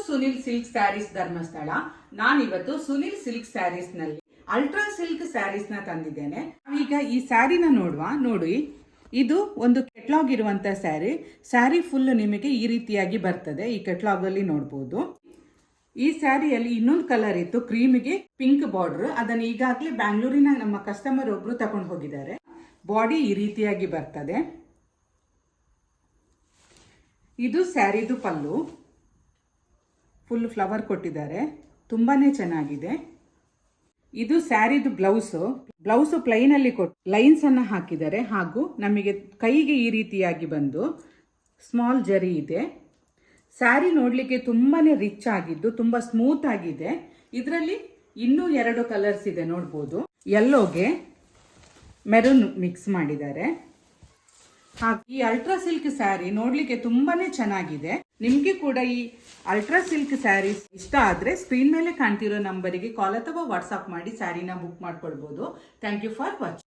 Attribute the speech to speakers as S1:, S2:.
S1: Sunil silk saris Dharmasthala. ನಾನಿವತ್ತು Sunil silk saris ನಲ್ಲಿ ultra silk saris ನ ತಂದಿದ್ದೇನೆ. ಈಗ ಈ ಸ್ಯಾರಿನ ನೋಡುವ. ನೋಡಿ, ಇದು ಒಂದು ಕೆಟ್ಲಾಗ್ ಇರುವಂತ ಸ್ಯಾರಿ ಫುಲ್ ನಿಮಗೆ ಈ ರೀತಿಯಾಗಿ ಬರ್ತದೆ. ಈ ಕೆಟ್ಲಾಗ್ ಅಲ್ಲಿ ನೋಡಬಹುದು. ಈ ಸ್ಯಾರಿಯಲ್ಲಿ ಇನ್ನೊಂದು ಕಲರ್ ಇತ್ತು, ಕ್ರೀಮಿಗೆ ಪಿಂಕ್ ಬಾರ್ಡರ್. ಅದನ್ನು ಈಗಾಗಲೇ ಬ್ಯಾಂಗ್ಳೂರಿನ ನಮ್ಮ ಕಸ್ಟಮರ್ ಒಬ್ರು ತಗೊಂಡು ಹೋಗಿದ್ದಾರೆ. ಬಾಡಿ ಈ ರೀತಿಯಾಗಿ ಬರ್ತದೆ. ಇದು ಸ್ಯಾರಿದು ಪಲ್ಲು, ಫುಲ್ ಫ್ಲವರ್ ಕೊಟ್ಟಿದ್ದಾರೆ, ತುಂಬಾನೇ ಚೆನ್ನಾಗಿದೆ. ಇದು ಸ್ಯಾರಿದು ಬ್ಲೌಸ್ ಪ್ಲೈನ್ ಅಲ್ಲಿ ಕೊಟ್ಟು ಲೈನ್ಸ್ ಅನ್ನ ಹಾಕಿದ್ದಾರೆ. ಹಾಗೂ ನಮಗೆ ಕೈಗೆ ಈ ರೀತಿಯಾಗಿ ಬಂದು ಸ್ಮಾಲ್ ಜರಿ ಇದೆ. ಸ್ಯಾರಿ ನೋಡ್ಲಿಕ್ಕೆ ತುಂಬಾನೇ ರಿಚ್ ಆಗಿದ್ದು ತುಂಬಾ ಸ್ಮೂತ್ ಆಗಿದೆ. ಇದರಲ್ಲಿ ಇನ್ನೂ 2 ಕಲರ್ಸ್ ಇದೆ ನೋಡ್ಬೋದು. ಯೆಲ್ಲೋಗೆ ಮೆರೂನ್ ಮಿಕ್ಸ್ ಮಾಡಿದ್ದಾರೆ. ಹಾಗೆ ಈ ಅಲ್ಟ್ರಾ ಸಿಲ್ಕ್ ಸ್ಯಾರಿ ನೋಡ್ಲಿಕ್ಕೆ ತುಂಬಾನೇ ಚೆನ್ನಾಗಿದೆ. ನಿಮ್ಗೆ ಕೂಡ ಈ ಅಲ್ಟ್ರಾ ಸಿಲ್ಕ್ ಸ್ಯಾರೀಸ್ ಇಷ್ಟ ಆದ್ರೆ ಸ್ಕ್ರೀನ್ ಮೇಲೆ ಕಾಣ್ತಿರೋ ನಂಬರಿಗೆ ಕಾಲ್ ಅಥವಾ ವಾಟ್ಸ್ಆಪ್ ಮಾಡಿ ಸ್ಯಾರಿನ ಬುಕ್ ಮಾಡ್ಕೊಳ್ಬಹುದು. Thank you for watching.